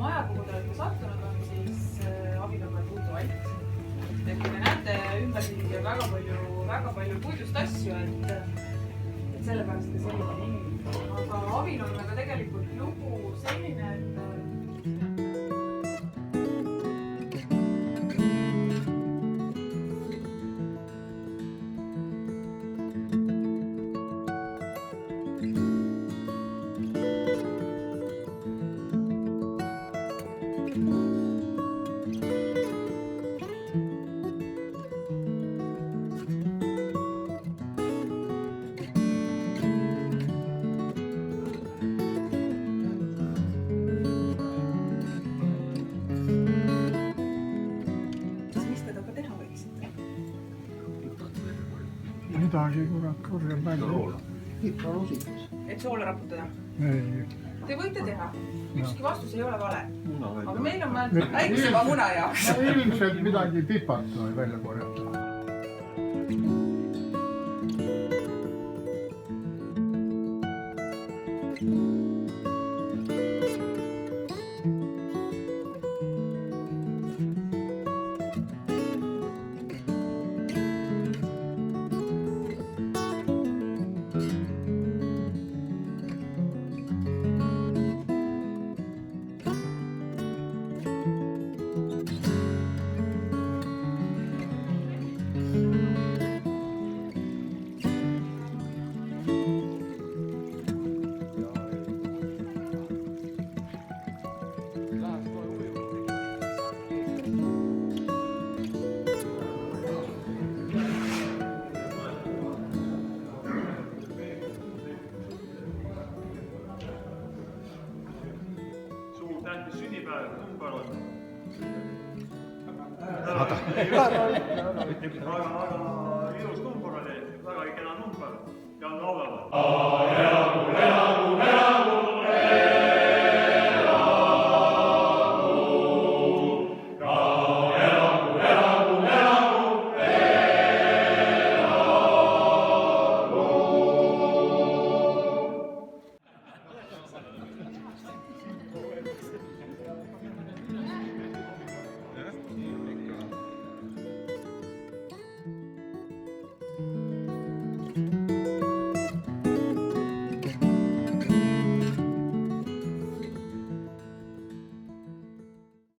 maja, kuhu te olete sattunud, on siis abinõu puuduvalt. Et kui te näete ümberringi väga palju puidust asju, et sellepärast ka selline nimi. Aga abinõuga tegelikult lugu selline, et midagi kurat korjab välja. et soola raputada. Ei. Te võite teha. Ükski vastus ei ole vale. Aga meil on vaja väiksema muna jaoks. Ilmselt midagi pipata või välja korjata. Tähtis sünnipäev, number on. Väga ilus number oli, väga kena number ja on laulavad.